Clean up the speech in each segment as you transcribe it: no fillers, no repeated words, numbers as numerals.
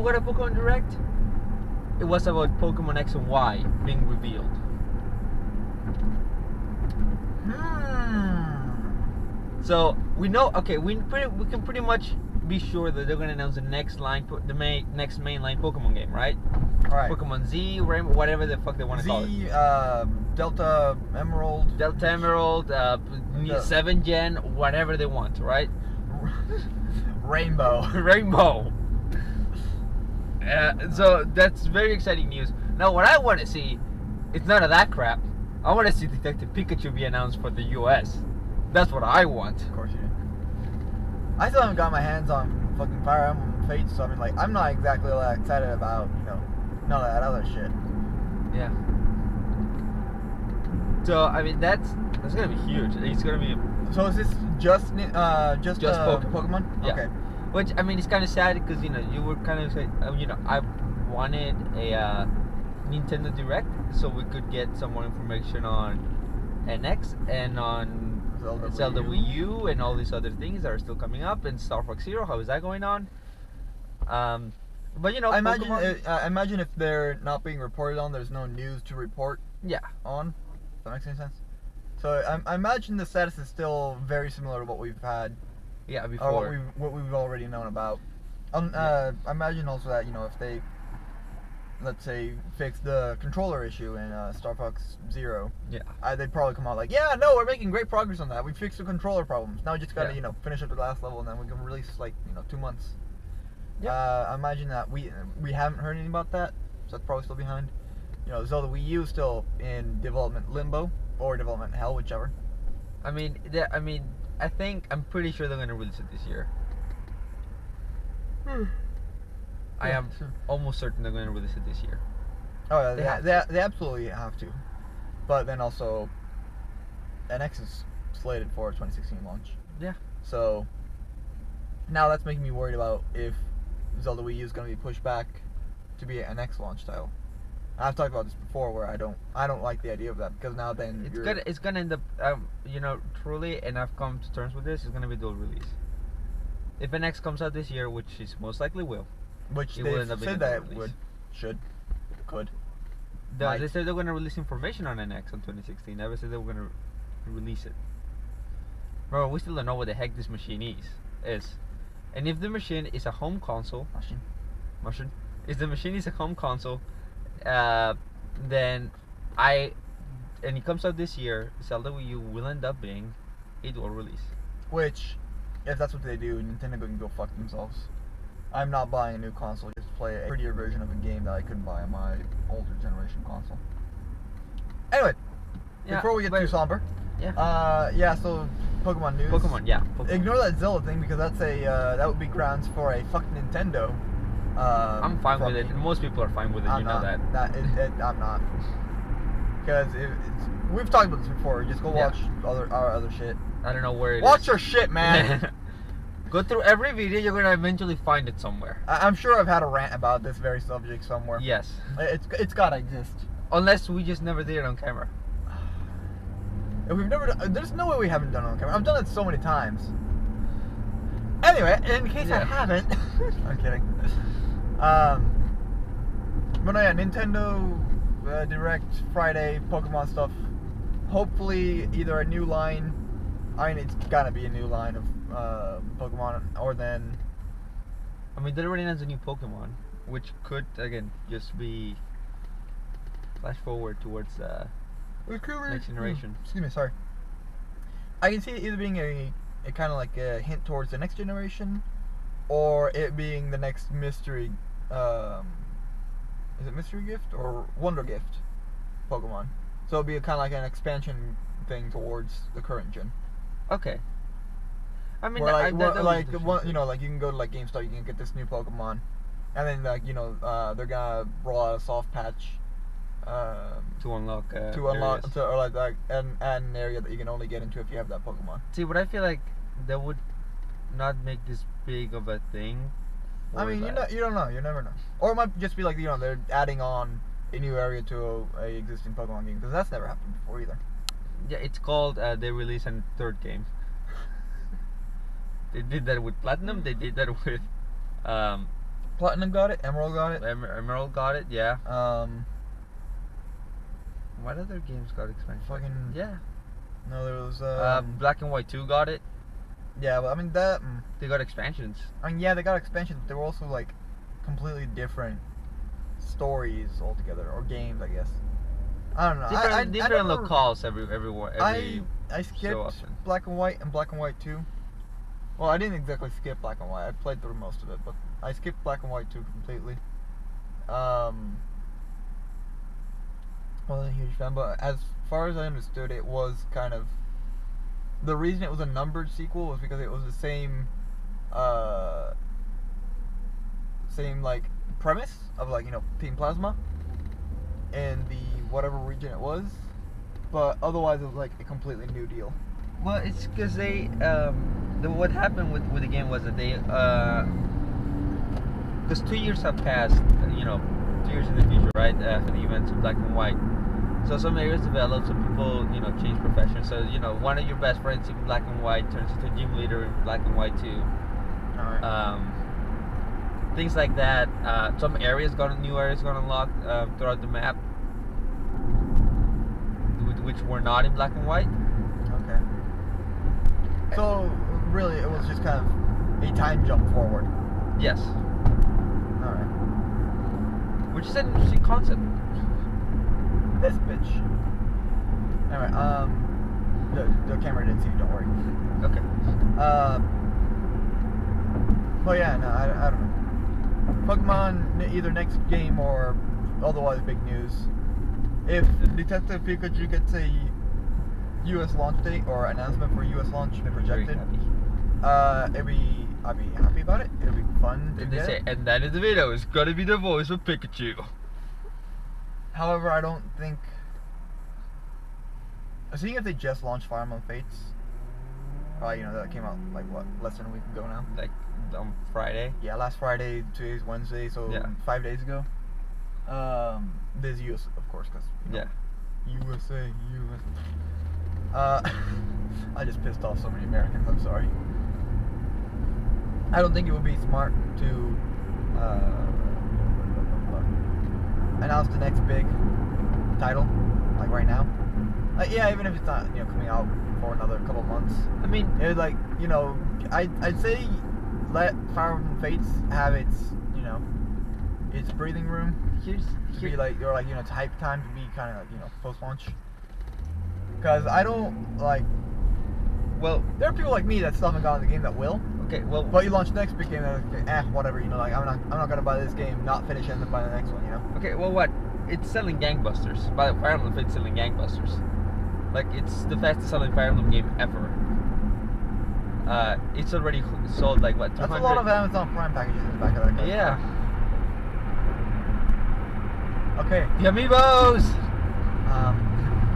what a Pokemon Direct? It was about Pokemon X and Y being revealed. So we know. Okay, we can pretty much be sure that they're gonna announce the next next mainline Pokemon game, right? All right. Pokemon Z, Rainbow, whatever the fuck they want to call it. Delta Emerald. Delta Emerald, 7th Gen, whatever they want, right? Rainbow. Rainbow. So that's very exciting news. Now, what I want to see, it's none of that crap. I want to see Detective Pikachu be announced for the US. That's what I want. Of course you do. I still haven't got my hands on fucking Fire Emblem Fates, so I mean, like, I'm not exactly that excited about, none of that other shit. Yeah. So I mean, that's gonna be huge. It's gonna be. So is this just Pokemon? Yeah. Okay. Which, I mean, it's kind of sad because you were kind of like, I wanted a Nintendo Direct so we could get some more information on NX and on Zelda Wii U and all these other things that are still coming up, and Star Fox Zero. How is that going on? But I imagine if they're not being reported on, there's no news to report. Yeah. On. Does that make any sense? So I imagine the status is still very similar to what we've had. Yeah, before. Or what we've already known about. I imagine also that if they, let's say, fix the controller issue in Star Fox Zero. Yeah. They'd probably come out like, yeah, no, we're making great progress on that. We fixed the controller problems. Now we just gotta finish up the last level, and then we can release 2 months. Yeah. I imagine that we haven't heard anything about that, so that's probably still behind. Zelda Wii U is still in development limbo or development hell, whichever. I'm pretty sure they're gonna release it this year. I am almost certain they're gonna release it this year. Oh yeah, they absolutely have to. But then also, NX is slated for 2016 launch. Yeah. So now that's making me worried about if Zelda Wii U is going to be pushed back to be an NX launch title. I've talked about this before, where I don't like the idea of that, because now then it's gonna end up truly, and I've come to terms with this. It's gonna be dual release. If NX comes out this year, which is most likely will, which they said that it could. They said they're gonna release information on NX on 2016. Never said they were gonna release it. Bro, we still don't know what the heck this machine is. And if the machine is a home console, if the machine is a home console, then and it comes out this year, Zelda Wii U will end up being a dual release. Which, if that's what they do, Nintendo can go fuck themselves. I'm not buying a new console just to play a prettier version of a game that I couldn't buy on my older generation console. Anyway, before we get too somber. Yeah. So Pokemon news. Pokemon. Ignore that Zelda thing, because that's that would be grounds for a fuck Nintendo. I'm fine with it. Most people are fine with it. I'm know that. I'm not. Because we've talked about this before. Just go watch our other shit. I don't know where it is. Watch your shit, man. Go through every video. You're gonna eventually find it somewhere. I'm sure I've had a rant about this very subject somewhere. Yes. It's gotta exist. Unless we just never did it on camera. If we've never done, there's no way we haven't done it on camera. I've done it so many times. Anyway, in case I haven't, I'm kidding. But no, Nintendo Direct Friday, Pokemon stuff. Hopefully, either a new line. I mean, it's gotta be a new line of Pokemon, or then. I mean, they already announced a new Pokemon, which could again just be flash forward towards next generation. Excuse me, sorry. I can see it either being a kind of like a hint towards the next generation, or it being the next mystery. Is it mystery gift or wonder gift Pokemon? So it'll be kind of like an expansion thing towards the current gen. Okay. I mean, like you can go to like GameStop, you can get this new Pokemon, and then they're gonna roll out a soft patch. To unlock an area that you can only get into if you have that Pokemon. See, but I feel like that would not make this big of a thing. I mean, you don't know, you never know. Or it might just be like they're adding on a new area to a existing Pokemon game, because that's never happened before either. Yeah, it's called they release a third game. They did that with Platinum. They did that with Platinum got it. Emerald got it. Emerald got it. Yeah. What other games got expansion? Fucking yeah. No, there was Black and White 2 got it. Yeah, but I mean that. They got expansions. I mean, yeah, they got expansions, but they were also like completely different stories altogether, or games, I guess. I don't know. Different locales everywhere. I skipped so Black and White and Black and White 2. Well, I didn't exactly skip Black and White. I played through most of it, but I skipped Black and White 2 completely. Wasn't a huge fan, but as far as I understood, it was kind of the reason it was a numbered sequel was because it was the same like premise of like, you know, Team Plasma in the whatever region it was, but otherwise it was like a completely new deal. Well, it's because they what happened with the game was that they because 2 years have passed, you know, 2 years in the future, right, after the events of Black and White. So some areas develop, some people, you know, change professions. So, you know, one of your best friends in Black and White turns into a gym leader in Black and White 2. Alright. Things like that. Some areas new areas got unlocked throughout the map, which were not in Black and White. Okay. So really, it was just kind of a time jump forward. Yes. Alright. Which is an interesting concept. This bitch. Anyway, the camera didn't see you, don't worry. Okay. But yeah, no, I don't know. Pokemon, either next game or otherwise big news. If Detective Pikachu gets a US launch date or announcement for US launch projected, I'd be happy about it. It'll be fun to get. Say, and that in the video is gonna be the voice of Pikachu. However, I don't think. Seeing if they just launched Fire Emblem Fates, you know, that came out like what, less than a week ago now. Like on Friday. Yeah, last Friday. Today's Wednesday, so yeah. 5 days ago. There's US, of course, because yeah, USA. I just pissed off so many Americans. I'm sorry. I don't think it would be smart to announce the next big title, like right now. Like, yeah, even if it's not, you know, coming out for another couple months. I mean, it would, like, you know, I'd say let Fire Emblem Fates have its, you know, its breathing room. To be like, or like, you know, it's hype time to be kind of like, you know, post-launch. Because I don't like. Well, there are people like me that still haven't gotten the game that will. Okay, well, but you launch the next big game, and like, whatever, you know, like I'm not gonna buy this game, not finish it, and then buy the next one, you know. Okay, well, what? It's selling gangbusters. By Fire Emblem Fates selling gangbusters. Like, it's the fastest selling Fire Emblem game ever. It's already sold like what? 200? That's a lot of Amazon Prime packages in the back of that game. Yeah. Okay. The amiibos.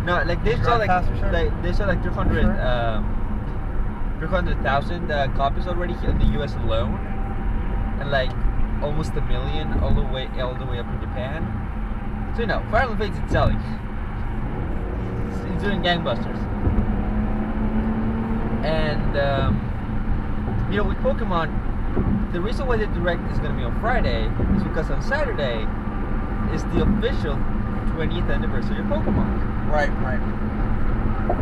No, like they saw like 300,000 copies already in the U.S. alone, and like almost 1 million all the way up in Japan. So you know, Fire Emblem Fates is selling. It's doing gangbusters. And you know, with Pokemon, the reason why the Direct is going to be on Friday is because on Saturday is the official 20th anniversary of Pokemon. Right.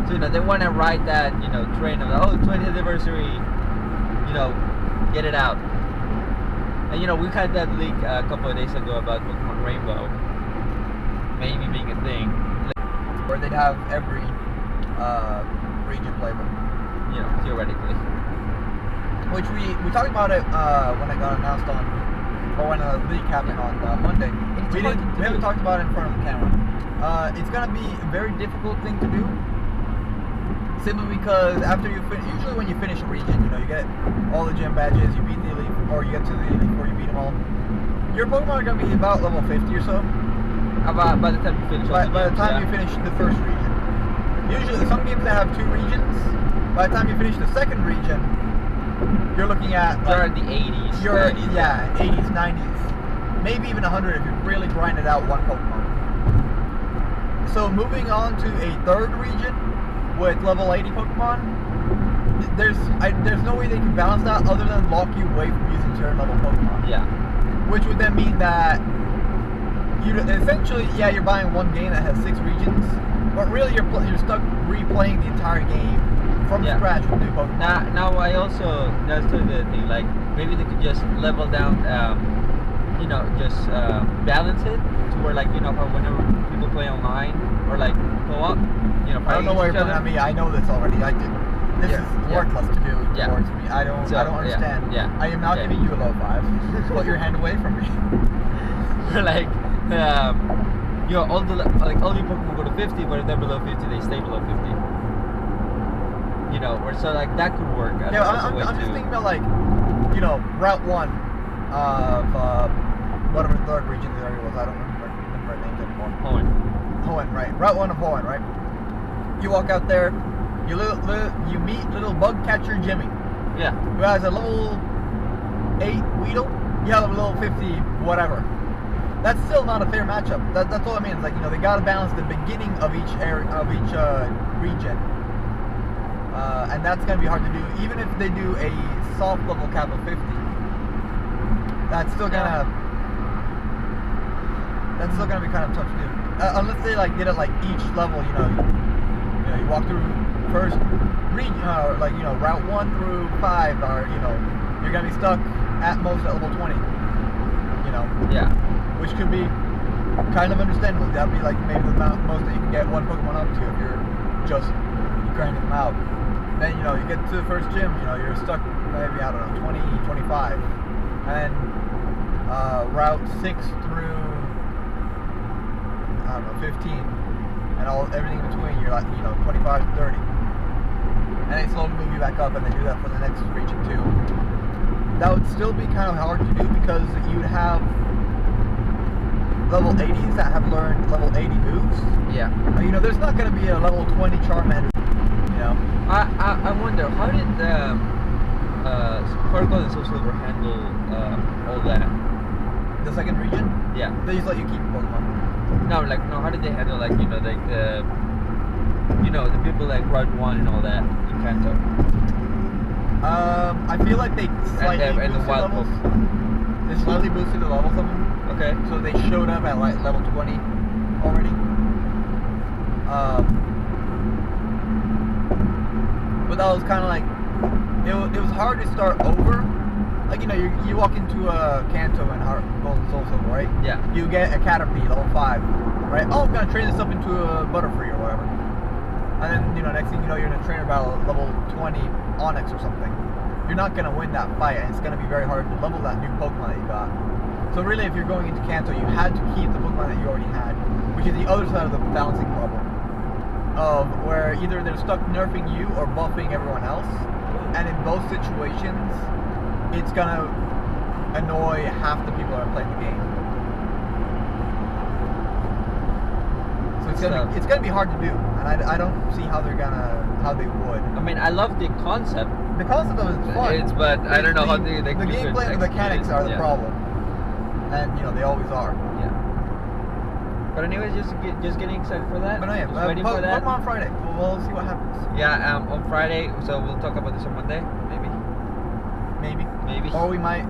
So, you know, they want to ride that, you know, train of, 20th anniversary, you know, get it out. And, you know, we had that leak a couple of days ago about Pokemon Rainbow maybe being a thing. Where they'd have every region playable. You know, theoretically. Which we talked about it when it got announced on, or when the leak happened on Monday. We haven't talked about it in front of the camera. It's gonna be a very difficult thing to do, simply because after you usually when you finish a region, you know, you get all the gym badges, you beat the elite, or you get to the elite before you beat them all. Your Pokemon are gonna be about level 50 or so. By the time you finish. By the time you finish the first region. Usually, some games that have 2 regions. By the time you finish the second region, you're looking at like, you're in the 80s. 80s, 90s, maybe even 100 if you really grinded out one Pokemon. So moving on to a third region with level 80 Pokemon, there's no way they can balance that other than lock you away from using certain level Pokemon. Yeah. which would then mean that you essentially, yeah, you're buying one game that has 6 regions, but really you're stuck replaying the entire game from scratch with new Pokemon. Now I also, that's the thing, like maybe they could just level down, you know, just balance it to where, like, you know, how whenever people play online or like co-op, you know, I don't know why you're pointing at me. I know this already. I did. This is worthless to do towards me. I don't understand. Yeah. I am not giving you a low 5. Put your hand away from me. Like, you know, all your Pokemon go to 50, but if they're below 50, they stay below 50. You know, or so like that could work. Yeah, I'm just thinking about, like, you know, Route 1 of whatever the third region there was. I don't remember names anymore. Hoenn, right? Route 1 of Hoenn, right? You walk out there, you meet little bug catcher Jimmy. Yeah. Who has a level 8 Weedle. You have a level 50 whatever. That's still not a fair matchup. That's all I mean. It's like, you know, they gotta balance the beginning of each region. And that's going to be hard to do, even if they do a soft level cap of 50. That's still gonna be kind of tough to do, unless they like did it like each level. You know, you walk through first region, like, you know, Route 1 through 5, or, you know, you're gonna be stuck at most at level 20. You know, which could be kind of understandable. That'd be like maybe the most that you can get one Pokemon up to if you're just grinding them out. Then, you know, you get to the first gym, you know, you're stuck maybe, I don't know, 20, 25. And Route 6 through, I don't know, 15. And everything in between, you're like, you know, 25 to 30. And they slowly move you back up, and they do that for the next region too. That would still be kind of hard to do, because you'd have level 80s that have learned level 80 moves. Yeah. You know, there's not going to be a level 20 Charmander. You know. I wonder, how did Protocol and Soul Silver handle all that? The second region? Yeah. They just let you keep Pokemon. No, how did they handle, like, you know, like the, you know, the people like Route 1 and all that in Kanto? I feel like they slightly boosted the levels. They slightly boosted the levels of them. Okay. So they showed up at like level 20 already. But that was kind of like, it was hard to start over. Like, you know, you walk into a Kanto and Gold and Soul Silver, right? Yeah. You get a Caterpie, level 5, right? Oh, I'm gonna train this up into a Butterfree or whatever. And then, you know, next thing you know, you're in a trainer battle at level 20 Onyx or something. You're not gonna win that fight, and it's gonna be very hard to level that new Pokemon that you got. So really, if you're going into Kanto, you had to keep the Pokemon that you already had, which is the other side of the balancing problem. Of where either they're stuck nerfing you or buffing everyone else, and in both situations, it's gonna annoy half the people that are playing the game. So it's gonna be hard to do, and I don't see how they would. I mean, I love the concept. The concept of it is fun. But I don't know how they the gameplay and the mechanics are the problem, and you know they always are. Yeah. But anyways, just getting excited for that. But no, yeah, just waiting for that. Pokemon Friday. We'll see what happens. Yeah, on Friday. So we'll talk about this on Monday, maybe. Or we might.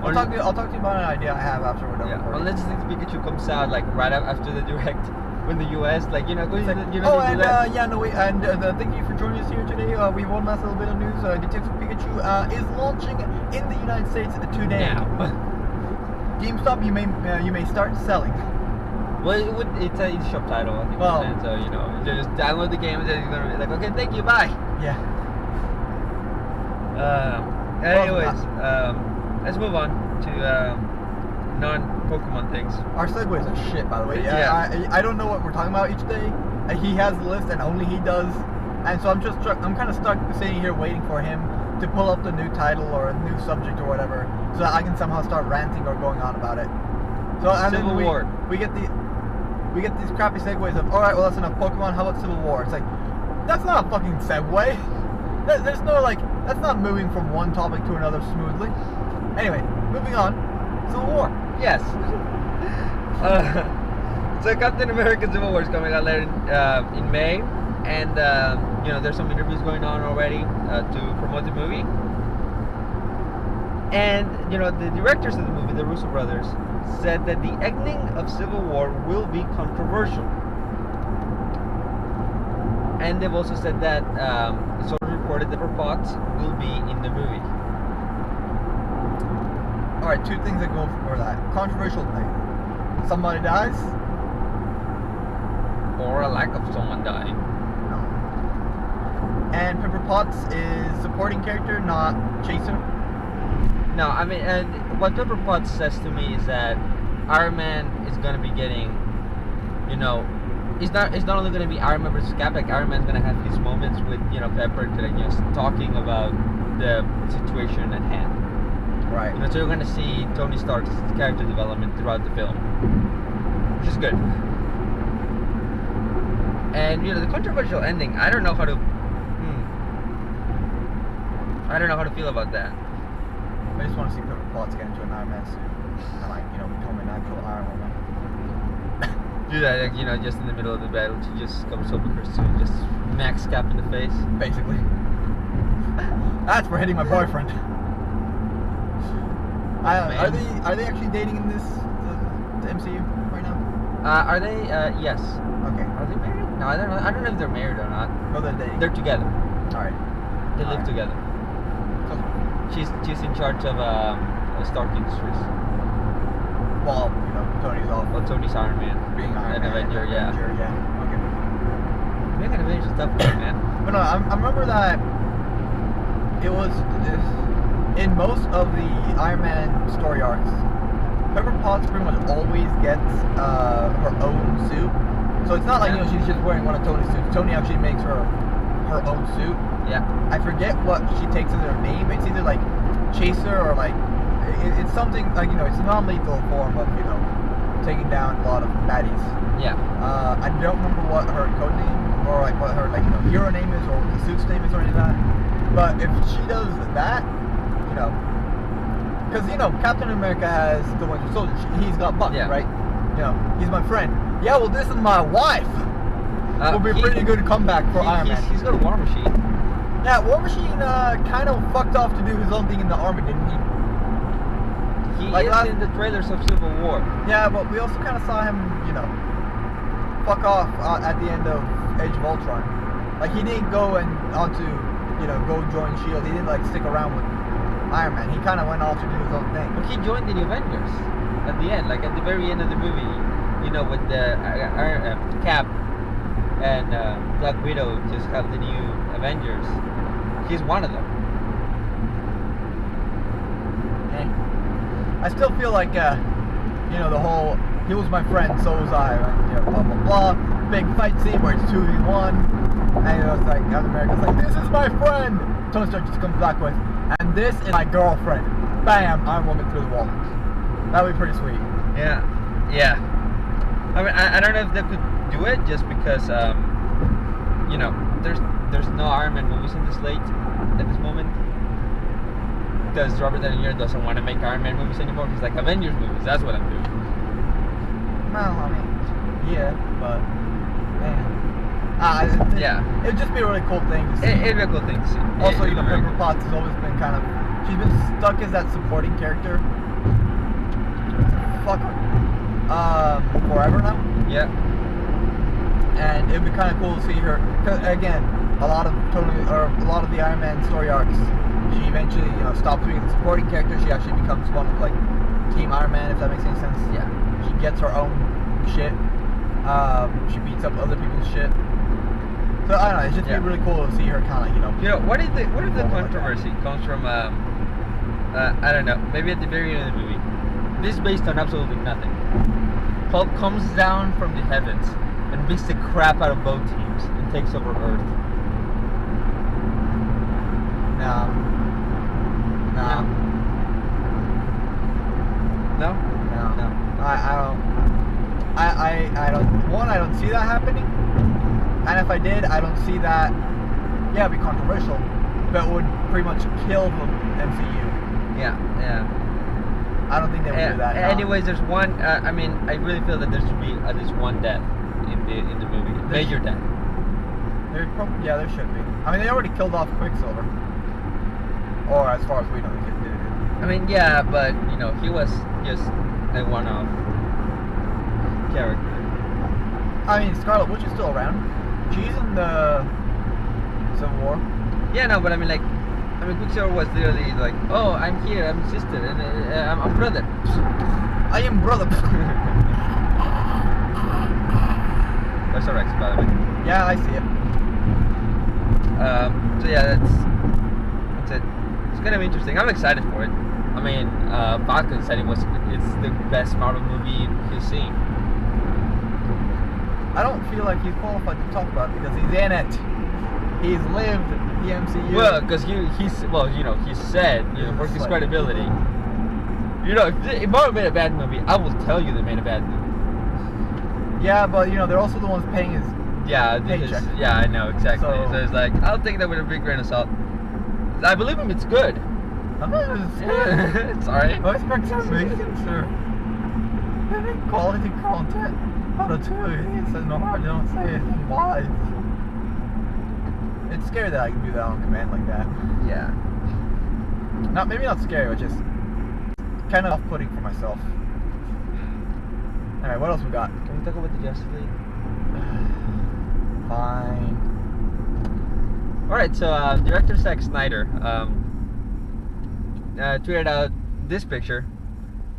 I'll talk to you about an idea I have after we're done. Yeah. Unless Pikachu comes out like right after the direct with the US, like, you know, thank you for joining us here today. We have one last little bit of news. Detective Pikachu is launching in the United States today. Now. GameStop, you may start selling. Well, it's a shop title, I think. Well, so, you know, you just download the game and then you're gonna be like, okay, thank you, bye. Yeah. Anyways, let's move on to non-Pokemon things. Our segues are shit, by the way. Yeah. I don't know what we're talking about each day. He has the list, and only he does. And so I'm kind of stuck sitting here waiting for him to pull up the new title or a new subject or whatever, so that I can somehow start ranting or going on about it. So and Civil then War. we get these crappy segues of, all right, well, that's enough Pokemon. How about Civil War? It's like, that's not a fucking segue. There's no, like, that's not moving from one topic to another smoothly. Anyway, moving on. Civil War. Yes. So Captain America Civil War is coming out later in May, and you know, there's some interviews going on already to promote the movie. And the directors of the movie, the Russo brothers, said that the ending of Civil War will be controversial. And they've also said that it's also reported that Pepper Potts will be in the movie. Alright, two things that go for that. Controversial thing. Somebody dies? Or a lack of someone dying. No. And Pepper Potts is supporting character, not chaser? No, I mean, and what Pepper Potts says to me is that Iron Man is going to be getting, it's not only going to be Iron Man versus Cap, like Iron Man's going to have his moments with, Pepper to just talking about the situation at hand. Right. So you're going to see Tony Stark's character development throughout the film, which is good. And the controversial ending, I don't know how to feel about that. I just want to see Pepper Potts get into an Iron Man suit and become an actual Iron Woman. Do that, just in the middle of the battle, she just comes up with her suit and just smacks Cap in the face. Basically. That's for hitting my boyfriend. Are they actually dating in this the MCU right now? Are they? Yes. Okay. Are they married? No, I don't know. I don't know if they're married or not. No, they're dating. They're together. All right. They live together. She's in charge of Stark Industries. Well, Tony's off. Well, Tony's Iron Man. Being Iron Man. Avenger, yeah. Okay. Being an Avenger is tough, man. But no, I remember that it was in most of the Iron Man story arcs. Pepper Potts pretty much always gets her own suit. So it's not like she's just wearing one of Tony's suits. Tony actually makes her own suit. Yeah. I forget what she takes as her name. It's either like Chaser or like it's something like it's a non-lethal form of taking down a lot of baddies. Yeah. I don't remember what her code name or like what her hero name is or what the suit's name is or anything like that. But if she does that, because Captain America has the Winter Soldier. He's got Buck, right? He's my friend. Yeah, well, this is my wife. Will be a pretty good comeback for Iron Man. He's got a War Machine. Yeah, War Machine kind of fucked off to do his own thing in the army, didn't he? He is in the trailers of Civil War. Yeah, but we also kind of saw him, fuck off at the end of Age of Ultron. Like, he didn't go go join S.H.I.E.L.D. He didn't, stick around with Iron Man. He kind of went off to do his own thing. But he joined the Avengers at the end, at the very end of the movie, with the Cap and Black Widow just have the new Avengers. He's one of them. I still feel like, the whole, he was my friend, so was I, blah, blah, blah. Big fight scene where it's 2v1. And it's like, Captain America's like, this is my friend! Tony Stark just comes back with, and this is my girlfriend. Bam! Iron Woman through the wall. That would be pretty sweet. Yeah. Yeah. I mean, I don't know if they could do it just because, there's no Iron Man movies in the slate at this moment. Because Robert Downey Jr. doesn't want to make Iron Man movies anymore. He's like, Avengers movies, that's what I'm doing. Well, I mean, yeah, but, man. Yeah. It'd just be a really cool thing to see. It'd be a cool thing to see. Also, Pepper Potts has always been she's been stuck as that supporting character. Forever now. Yeah. And it'd be kind of cool to see her, cause again, a lot of the Iron Man story arcs, she eventually, stops being the supporting character. She actually becomes one of Team Iron Man, if that makes any sense. Yeah. She gets her own shit. She beats up other people's shit. So I don't know. It's just be really cool to see her kind of what if the controversy comes from I don't know, maybe at the very end of the movie. This is based on absolutely nothing. Hulk comes down from the heavens and beats the crap out of both teams and takes over Earth. No. I don't. One, I don't see that happening. And if I did, I don't see that. Yeah, it'd be controversial, but it would pretty much kill the MCU. Yeah. I don't think they would do that. Anyways, there's one. I mean, I really feel that there should be at least one death in the movie, major death. There should be. I mean, they already killed off Quicksilver, or as far as we know, they did it. I mean, yeah, but you know, he was just a one-off character. I mean, Scarlet Witch is still around. She's in the Civil War. Yeah, no, but I mean, like, Quicksilver was literally like, "Oh, I'm here, I'm sister, and I'm brother." I am brother. That's a Rex, by the way. Yeah, I see it. So yeah, that's it. It's gonna be interesting. I'm excited for it. I mean, Falcon said it's the best Marvel movie he's seen. I don't feel like he's qualified to talk about it because he's in it. He's lived the MCU. Well, because he said, for his credibility. You know, if Marvel made a bad movie, I will tell you they made a bad movie. Yeah, but they're also the ones paying his paycheck. Yeah, I know, exactly. So it's like, I'll take that with a big grain of salt. I believe him, it's good. It's alright. I expect amazing, sir. Quality content. Out of 2 idiots and no, I don't say it. Why? It's scary that I can do that on command like that. Yeah. Maybe not scary, but just kind of off-putting for myself. Alright, what else we got? Can we talk about the Justice League? Fine. Alright, so director Zack Snyder tweeted out this picture.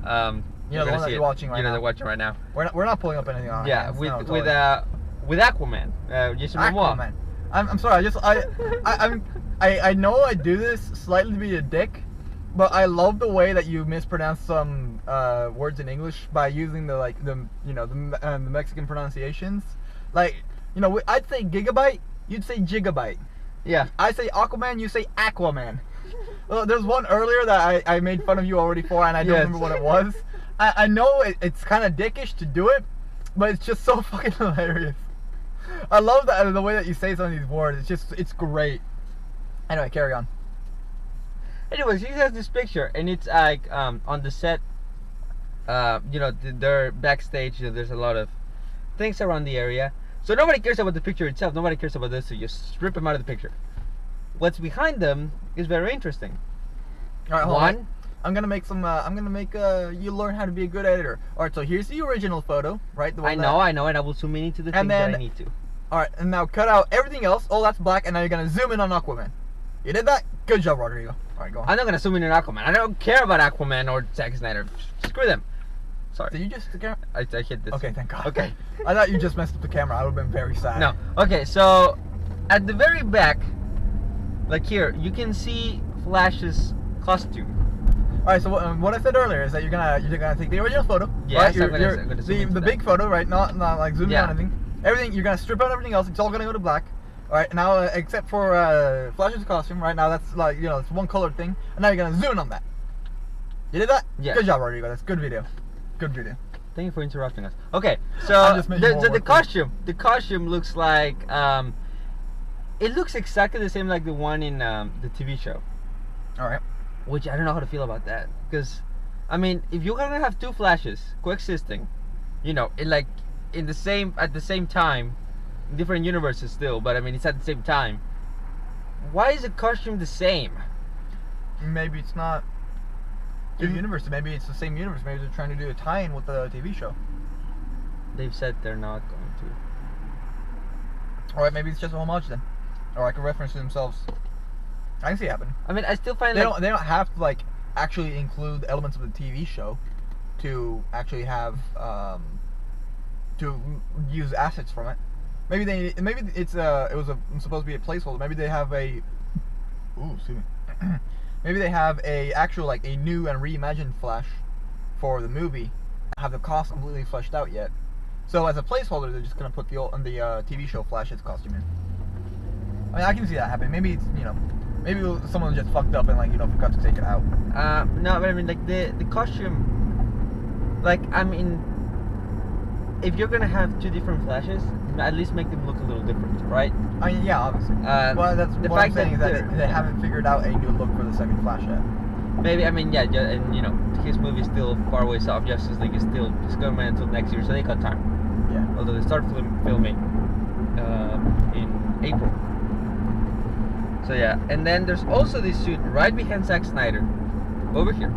The one that you're watching right now. They're watching right now. We're not pulling up anything on. Yeah, with Aquaman, Jason Momoa. Aquaman. I'm sorry. I know I do this slightly to be a dick, but I love the way that you mispronounce some words in English by using the Mexican pronunciations. Like, I'd say gigabyte, you'd say gigabyte. Yeah. I say Aquaman, you say Aquaman. Well, there's one earlier that I made fun of you already for, and I don't remember what it was. I know it's kind of dickish to do it, but it's just so fucking hilarious. I love the way that you say some of these words. It's great. Anyway, carry on. Anyways, he has this picture, and it's like on the set. They're backstage. There's a lot of things around the area, so nobody cares about the picture itself. Nobody cares about this, so you just strip them out of the picture. What's behind them is very interesting. All right, hold on. I'm gonna make you learn how to be a good editor. All right, so here's the original photo, right? The one I know, and I will zoom in into the things that I need to. All right, and now cut out everything else. Oh, that's black, and now you're gonna zoom in on Aquaman. You did that? Good job, Rodrigo. All right, go on. I'm not gonna zoom in on Aquaman. I don't care about Aquaman or Zack Snyder. Screw them. Sorry. Did you just the camera? I hit this. Okay, thank God. Okay. I thought you just messed up the camera. I would have been very sad. No. Okay, so at the very back, like here, you can see Flash's costume. All right, so what I said earlier is that you're gonna take the original photo. Yes, right? I'm gonna zoom into the big photo, right? Not like zooming on anything. Everything you're gonna strip out everything else. It's all gonna go to black. All right, now except for Flash's costume, right now that's like it's one colored thing, and now you're gonna zoom in on that. You did that? Yeah. Good job, Rodrigo. That's good video. Good video. Thank you for interrupting us. Okay, so the costume looks like it looks exactly the same like the one in the TV show. All right. Which I don't know how to feel about that, because I mean, if you're gonna have two Flashes coexisting, at the same time, in different universes still, but I mean it's at the same time. Why is the costume the same? Maybe it's not two universes. Maybe it's the same universe. Maybe they're trying to do a tie-in with the TV show. They've said they're not going to. All right, maybe it's just a homage then, or like a reference to themselves. I can see it happen. I mean, I still find they don't have to actually include elements of the TV show to actually have to use assets from it. Maybe it was supposed to be a placeholder. Maybe they have a maybe they have a actual a new and reimagined Flash for the movie. Have the cost completely fleshed out yet. So as a placeholder, they're just gonna put the TV show Flash's costume in. I mean, I can see that happening. Maybe it's maybe someone just fucked up and forgot to take it out. No, but I mean the costume. I mean, if you're gonna have two different Flashes, at least make them look a little different, right? I mean, yeah, obviously. Well, that's the what fact I'm saying that is that they haven't figured out a new look for the second Flash yet. Maybe, I mean, yeah, and his movie is still far ways off. Justice League is still going until next year, so they got time. Yeah. Although they start filming in April. So yeah, and then there's also this suit right behind Zack Snyder over here.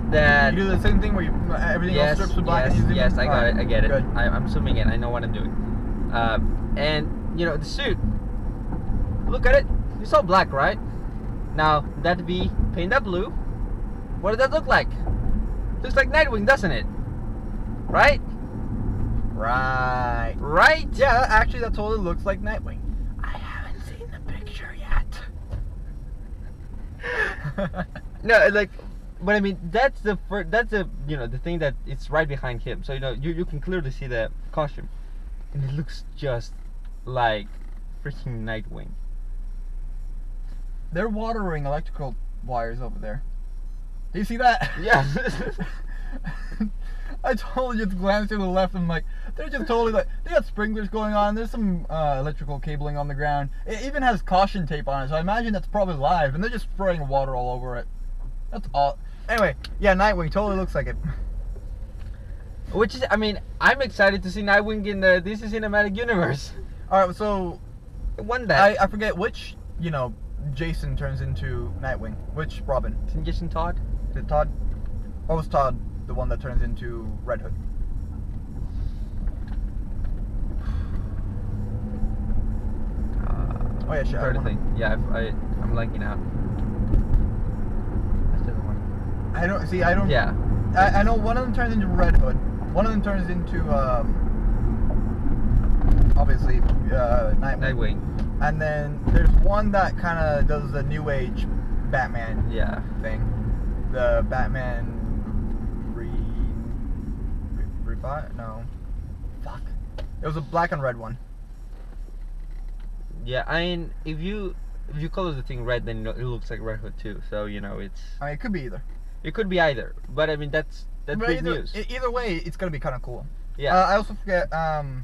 That You do the same thing where you everything else strips with black and you zoom yes, in? I got Alright, it. I get it. good. I'm zooming in. I know what I'm doing. And you know the suit. Look at it. It's all black, right? Now that be paint that blue. What does that look like? Looks like Nightwing, doesn't it? Right? Right. Right? Yeah, actually that totally looks like Nightwing. I haven't seen the picture yet. No, like, but I mean that's the you know the thing that it's right behind him. So you know you can clearly see the costume, and it looks just like freaking Nightwing. They're watering electrical wires over there. Do you see that? Yeah. I totally just glanced to the left and I'm like, they're just totally like, they got sprinklers going on, there's some electrical cabling on the ground. It even has caution tape on it, so I imagine that's probably live, and they're just spraying water all over it. That's all. Anyway, yeah, Nightwing totally looks like it. Which is, I mean, I'm excited to see Nightwing in the DC Cinematic Universe. Alright, so, One that. I forget which, you know, Jason turns into Nightwing. Which Robin? Isn't Jason Todd? Is it Todd? Or was Todd the one that turns into Red Hood? Oh yeah, shit. Third thing. Yeah, I'm liking out. That's the other one. I don't see. I don't. Yeah. I know one of them turns into Red Hood. One of them turns into obviously Nightwing. And then there's one that kind of does the New Age Batman Yeah. thing. The Batman revive? No. Fuck. It was a black and red one. Yeah, I mean, if you color the thing red, then it looks like Red Hood too. So you know it's. I mean, it could be either. It could be either, but I mean that's But big news. Either way, it's gonna be kind of cool. Yeah. I also forget. Hold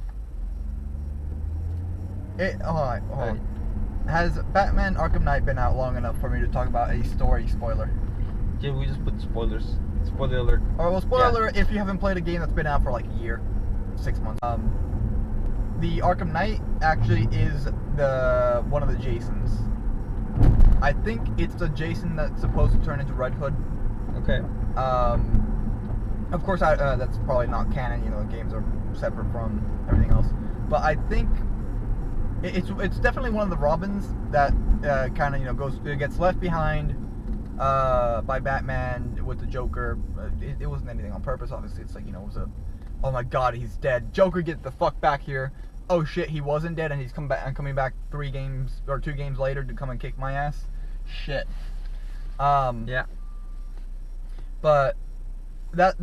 on. Right. Has Batman Arkham Knight been out long enough for me to talk about a story spoiler? Yeah, we just put spoilers. Spoiler alert. Or well, spoiler alert if you haven't played a game that's been out for like a year, 6 months. The Arkham Knight actually is the one of the Jasons. I think it's the Jason that's supposed to turn into Red Hood. Okay. Of course, that's probably not canon. You know, the games are separate from everything else. But I think it's definitely one of the Robins that kind of, you know, gets left behind by Batman with the Joker. It wasn't anything on purpose, obviously. It's like, you know, it was a, oh my God, he's dead. Joker, get the fuck back here. Oh shit, he wasn't dead, and he's coming back 2 games later to come and kick my ass. Shit. Yeah. But that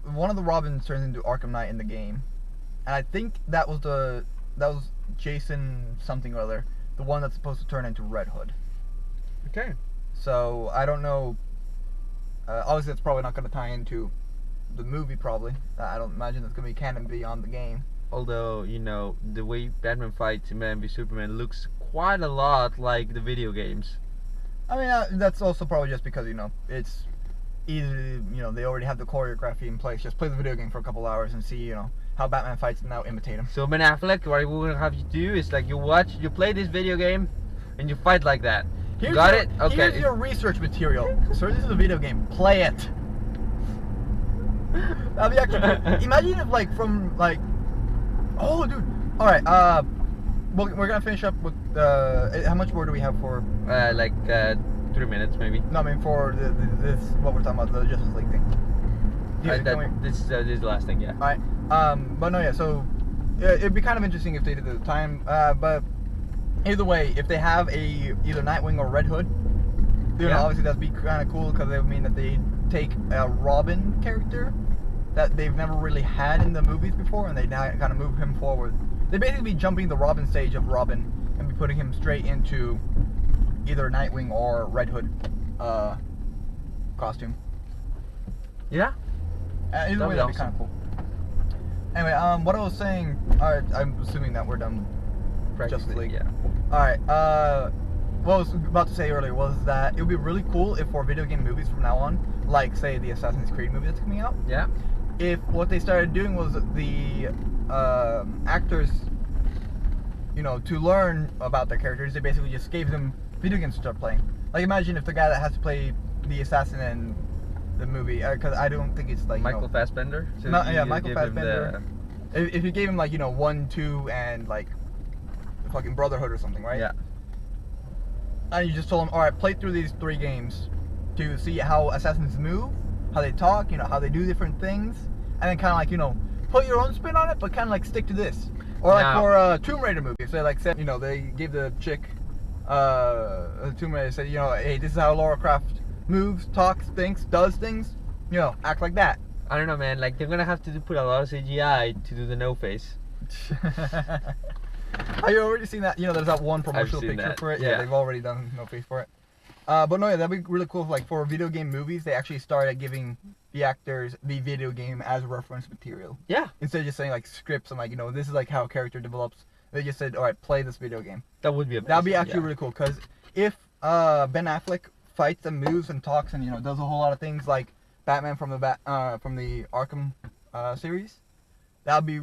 one of the Robins turns into Arkham Knight in the game, and I think that was Jason something or other, the one that's supposed to turn into Red Hood. Okay. So I don't know. Obviously, it's probably not going to tie into the movie. Probably, I don't imagine it's going to be canon beyond the game. Although, you know, the way Batman fights in Batman v Superman looks quite a lot like the video games. I mean, that's also probably just because, you know, it's easy. You know, they already have the choreography in place. Just play the video game for a couple hours and see, you know, how Batman fights and now imitate him. So Ben Affleck, what we're gonna have you do is like you play this video game, and you fight like that. Got it? Okay. Here's your research material. Sir, this is a video game. Play it. That'd be actually good. Imagine if, like, from, like... Oh, dude. Alright, we're gonna finish up with, how much more do we have for... 3 minutes maybe. No, I mean, for this, what we're talking about, the Justice League thing. This is the last thing, yeah. Alright, but no, yeah, so, it'd be kind of interesting if they did it at the time, but... Either way, if they have either Nightwing or Red Hood, you know, obviously that'd be kind of cool because it would mean that they take a Robin character that they've never really had in the movies before, and they now kind of move him forward. They'd basically be jumping the Robin stage of Robin and be putting him straight into either Nightwing or Red Hood costume. Yeah. Either way, that'd be kind of cool. Anyway, what I was saying, I'm assuming that we're done. Justice League. Yeah. Alright, what I was about to say earlier was that it would be really cool if for video game movies from now on, like, say, the Assassin's Creed movie that's coming out, Yeah. if what they started doing was the actors, you know, to learn about their characters, they basically just gave them video games to start playing. Like, imagine if the guy that has to play the assassin in the movie, because I don't think it's like Michael Fassbender. So Michael Fassbender. If you gave him like 1, 2, and like the fucking Brotherhood or something, right? Yeah. And you just told him, all right, play through these 3 games to see how assassins move, how they talk, how they do different things, and then kind of like put your own spin on it, but kind of like stick to this. Or like for a Tomb Raider movie, if they like said, they gave the chick, Tomb Raider said, hey, this is how Lara Croft moves, talks, thinks, does things, act like that. I don't know, man. Like they're gonna have to put a lot of CGI to do the no face. Have you already seen that? There's that one promotional picture for it. Yeah, they've already done no face for it. But no, yeah, that'd be really cool. Like for video game movies, they actually started giving the actors the video game as reference material. Yeah. Instead of just saying like scripts and like this is like how a character develops. They just said, all right, play this video game. That would be amazing. That'd be actually really cool because if Ben Affleck fights and moves and talks and does a whole lot of things like Batman from the Arkham series, that'd be